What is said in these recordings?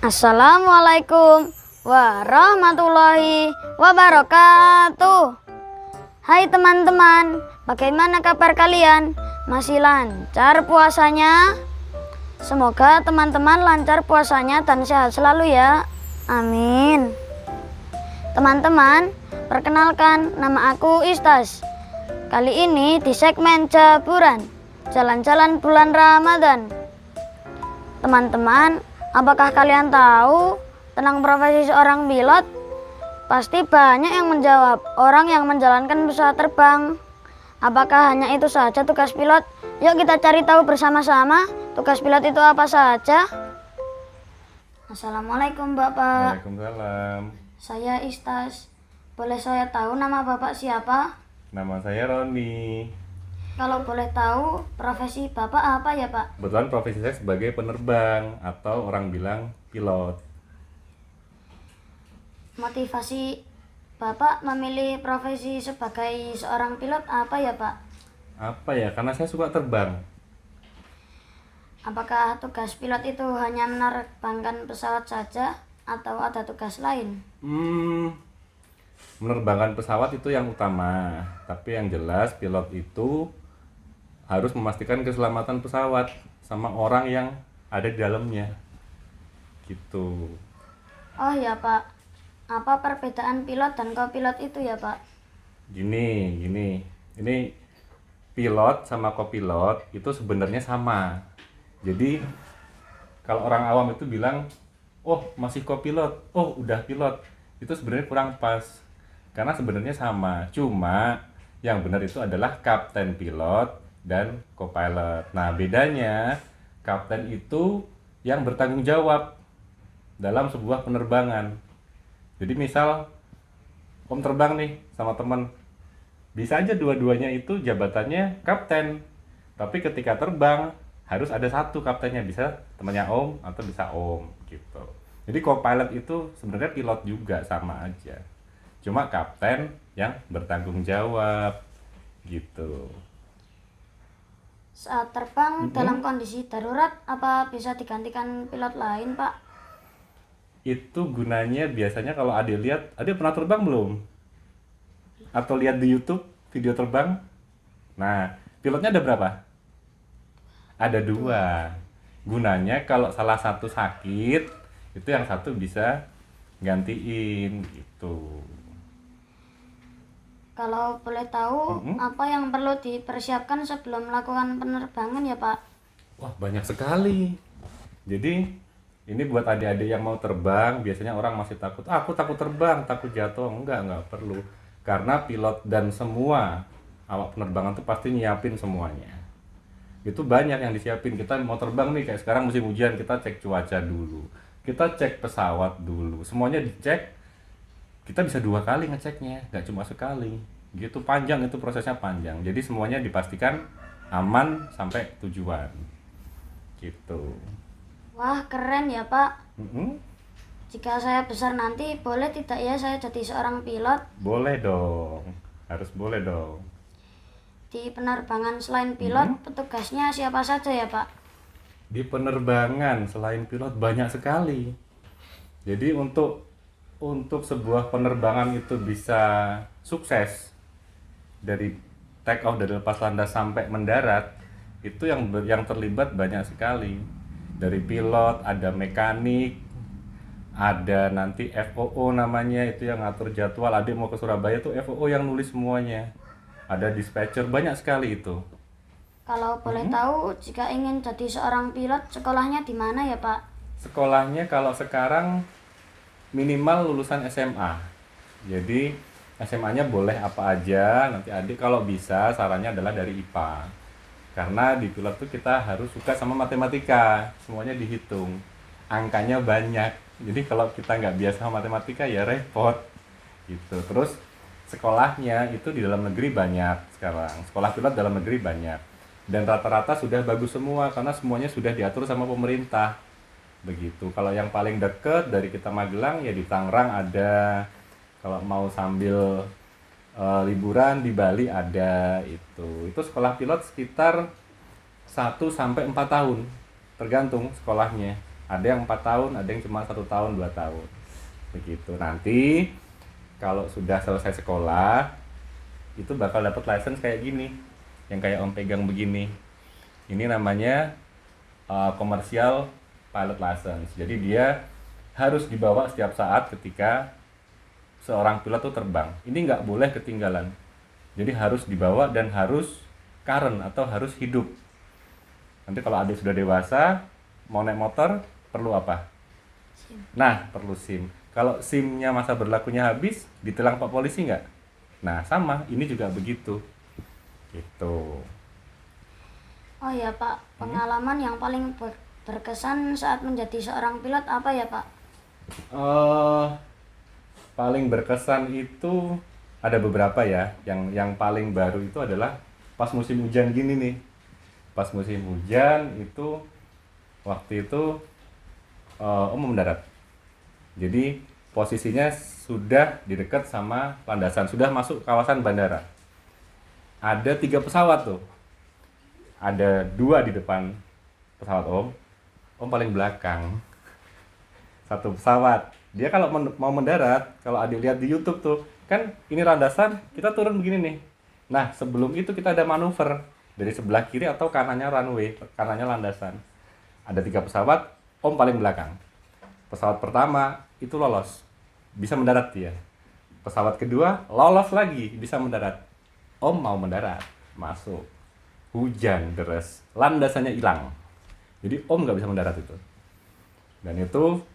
Assalamualaikum warahmatullahi wabarakatuh. Hai teman-teman, bagaimana kabar kalian? Masih lancar puasanya? Semoga teman-teman lancar puasanya dan sehat selalu ya. Amin. Teman-teman, perkenalkan, nama aku Istas. Kali ini di segmen Jaburan, jalan-jalan bulan Ramadan. Teman-teman, apakah kalian tahu tentang profesi seorang pilot? Pasti banyak yang menjawab, orang yang menjalankan pesawat terbang. Apakah hanya itu saja tugas pilot? Yuk kita cari tahu bersama-sama tugas pilot itu apa saja. Assalamualaikum Bapak. Waalaikumsalam. Saya Istas. Boleh saya tahu nama Bapak siapa? Nama saya Roni. Kalau boleh tahu, profesi Bapak apa ya Pak? Kebetulan profesi saya sebagai penerbang atau orang bilang pilot. Motivasi Bapak memilih profesi sebagai seorang pilot apa ya Pak? Apa ya? Karena saya suka terbang. Apakah tugas pilot itu hanya menerbangkan pesawat saja atau ada tugas lain? Menerbangkan pesawat itu yang utama. Tapi yang jelas pilot itu harus memastikan keselamatan pesawat sama orang yang ada di dalamnya. Gitu. Oh ya Pak, apa perbedaan pilot dan kopilot itu ya Pak? Gini. Ini pilot sama kopilot itu sebenarnya sama. Jadi kalau orang awam itu bilang, "Oh, masih kopilot. Oh, udah pilot." Itu sebenarnya kurang pas. Karena sebenarnya sama. Cuma yang benar itu adalah kapten pilot dan co-pilot. Nah, bedanya kapten itu yang bertanggung jawab dalam sebuah penerbangan. Jadi misal Om terbang nih sama teman, bisa aja dua-duanya itu jabatannya kapten. Tapi ketika terbang harus ada satu kaptennya, bisa temannya Om atau bisa Om gitu. Jadi co-pilot itu sebenarnya pilot juga, sama aja. Cuma kapten yang bertanggung jawab gitu. Saat terbang dalam kondisi darurat, apa bisa digantikan pilot lain Pak? Itu gunanya biasanya kalau Ade lihat, Ade pernah terbang belum? Atau lihat di YouTube video terbang? Nah, pilotnya ada berapa? Ada dua. Gunanya kalau salah satu sakit, itu yang satu bisa gantiin gitu. Kalau boleh tahu, apa yang perlu dipersiapkan sebelum melakukan penerbangan ya Pak? Wah, banyak sekali. Jadi ini buat adik-adik yang mau terbang, biasanya orang masih takut, aku takut terbang, takut jatuh. Enggak perlu. Karena pilot dan semua awak penerbangan itu pasti nyiapin semuanya. Itu banyak yang disiapin. Kita mau terbang nih, kayak sekarang musim hujan, kita cek cuaca dulu. Kita cek pesawat dulu. Semuanya dicek. Kita bisa 2 kali ngeceknya, nggak cuma sekali. Gitu, panjang itu, prosesnya panjang. Jadi semuanya dipastikan aman sampai tujuan. Gitu. Wah keren ya Pak. Mm-mm. Jika saya besar nanti, boleh tidak ya saya jadi seorang pilot? Boleh dong, harus boleh dong. Di penerbangan selain pilot, petugasnya siapa saja ya Pak? Di penerbangan selain pilot banyak sekali. Jadi untuk sebuah penerbangan itu bisa sukses, dari take off, dari lepas landas sampai mendarat, itu yang terlibat banyak sekali. Dari pilot, ada mekanik, ada nanti FOO namanya, itu yang ngatur jadwal. Adik mau ke Surabaya tuh FOO yang nulis semuanya. Ada dispatcher, banyak sekali itu. Kalau boleh tahu, jika ingin jadi seorang pilot, sekolahnya di mana ya Pak? Sekolahnya kalau sekarang minimal lulusan SMA. Jadi SMA-nya boleh apa aja. Nanti adik kalau bisa, sarannya adalah dari IPA. Karena di pilot tuh kita harus suka sama matematika. Semuanya dihitung. Angkanya banyak. Jadi kalau kita nggak biasa sama matematika ya repot. Gitu. Terus sekolahnya itu di dalam negeri banyak sekarang. Sekolah pilot dalam negeri banyak. Dan rata-rata sudah bagus semua karena semuanya sudah diatur sama pemerintah. Begitu. Kalau yang paling deket dari kita Magelang ya di Tangerang ada. Kalau mau sambil liburan di Bali ada itu. Itu sekolah pilot sekitar 1 sampai 4 tahun. Tergantung sekolahnya. Ada yang 4 tahun, ada yang cuma 1 tahun, 2 tahun. Begitu. Nanti kalau sudah selesai sekolah, itu bakal dapat license kayak gini. Yang kayak Om pegang begini. Ini namanya commercial pilot license. Jadi dia harus dibawa setiap saat ketika seorang pilot tuh terbang. Ini nggak boleh ketinggalan. Jadi harus dibawa dan harus current atau harus hidup. Nanti kalau adik sudah dewasa, mau naik motor, perlu apa? Nah, perlu SIM. Kalau SIM-nya masa berlakunya habis, ditilang Pak Polisi nggak? Nah, sama. Ini juga begitu. Gitu. Oh ya Pak, pengalaman yang paling berkesan saat menjadi seorang pilot apa ya Pak? Paling berkesan itu ada beberapa ya. Yang paling baru itu adalah pas musim hujan gini nih. Pas musim hujan itu waktu itu Om mendarat. Jadi posisinya sudah di dekat sama landasan, sudah masuk kawasan bandara. Ada 3 pesawat tuh. Ada 2 di depan pesawat Om paling belakang. 1 pesawat. Dia kalau mau mendarat, kalau adik lihat di YouTube tuh, kan ini landasan, kita turun begini nih. Nah, sebelum itu kita ada manuver dari sebelah kiri atau kanannya runway, kanannya landasan. Ada 3 pesawat, Om paling belakang. Pesawat pertama itu lolos, bisa mendarat dia. Pesawat kedua lolos lagi, bisa mendarat. Om mau mendarat, masuk. Hujan deras, landasannya hilang. Jadi Om nggak bisa mendarat itu. Dan itu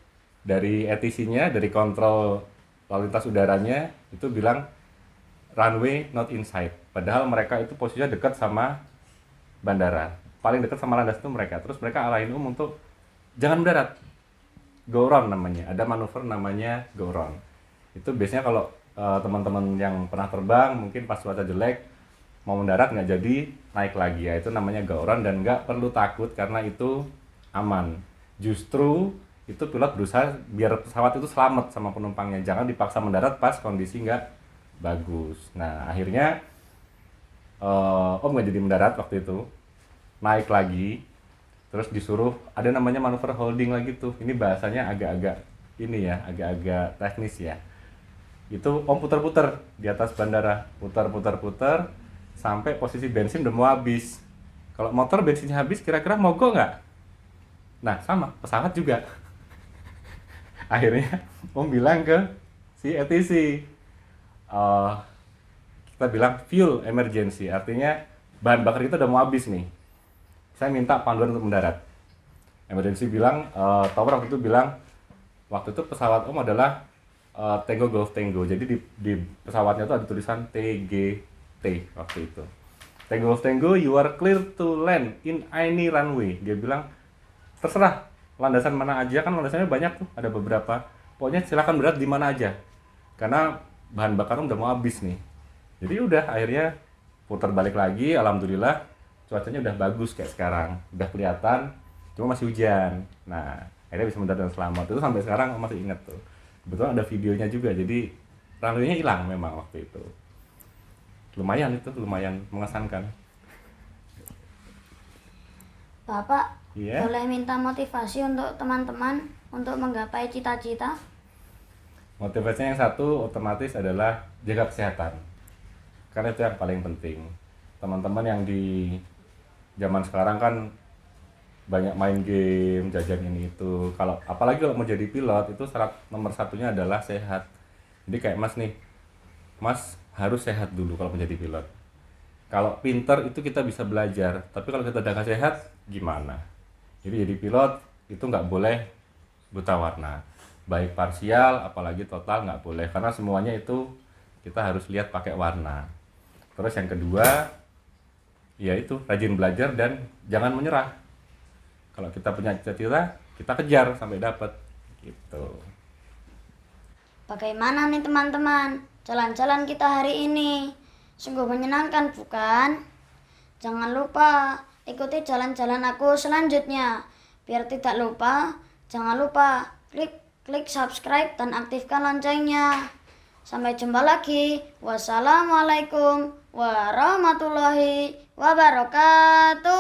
dari ATC-nya, dari kontrol lalu lintas udaranya itu bilang runway not inside. Padahal mereka itu posisinya dekat sama bandara. Paling dekat sama landasan itu mereka. Terus mereka arahin untuk jangan mendarat. Go round namanya. Ada manuver namanya go round. Itu biasanya kalau teman-teman yang pernah terbang mungkin pas cuaca jelek mau mendarat nggak jadi naik lagi ya. Itu namanya go round dan nggak perlu takut karena itu aman. Justru itu pilot berusaha biar pesawat itu selamat sama penumpangnya. Jangan dipaksa mendarat pas kondisi nggak bagus. Nah akhirnya Om nggak jadi mendarat waktu itu. Naik lagi. Terus disuruh ada namanya manuver holding lagi tuh. Ini bahasanya agak-agak ini ya, agak-agak teknis ya. Itu Om putar-putar di atas bandara, putar-putar sampai posisi bensin udah mau habis. Kalau motor bensinnya habis kira-kira mogok nggak? Nah sama, pesawat juga. Akhirnya Om bilang ke si ATC, kita bilang fuel emergency, artinya bahan bakar kita udah mau habis nih. Saya minta panduan untuk mendarat. Emergency bilang, tower waktu itu bilang, waktu itu pesawat Om adalah Tango Golf Tango. Jadi di pesawatnya itu ada tulisan TGT waktu itu. Tango Golf Tango, you are clear to land in any runway. Dia bilang, terserah landasan mana aja, kan landasannya banyak tuh, ada beberapa. Pokoknya silakan mendarat di mana aja. Karena bahan bakar udah mau habis nih. Jadi udah akhirnya putar balik lagi, alhamdulillah cuacanya udah bagus kayak sekarang, udah kelihatan, cuma masih hujan. Nah, akhirnya bisa mendarat dan selamat. Itu sampai sekarang masih inget tuh. Kebetulan ada videonya juga, jadi runway-nya hilang memang waktu itu. Lumayan itu, lumayan mengesankan. Bapak, Iya. boleh minta motivasi untuk teman-teman untuk menggapai cita-cita? Motivasinya yang satu otomatis adalah jaga kesehatan. Karena itu yang paling penting. Teman-teman yang di zaman sekarang kan banyak main game, jajan ini itu. Kalau apalagi kalau mau jadi pilot itu syarat nomor satunya adalah sehat. Jadi kayak Mas nih, Mas harus sehat dulu kalau menjadi pilot. Kalau pinter itu kita bisa belajar, tapi kalau kita udah gak sehat gimana? Jadi pilot itu nggak boleh buta warna, baik parsial apalagi total nggak boleh, karena semuanya itu kita harus lihat pakai warna. Terus yang kedua yaitu rajin belajar dan jangan menyerah. Kalau kita punya cita-cita, kita kejar sampai dapat gitu. Bagaimana nih teman-teman? Jalan-jalan kita hari ini sungguh menyenangkan bukan? Jangan lupa ikuti jalan-jalan aku selanjutnya. Biar tidak lupa, jangan lupa klik subscribe dan aktifkan loncengnya. Sampai jumpa lagi. Wassalamualaikum warahmatullahi wabarakatuh.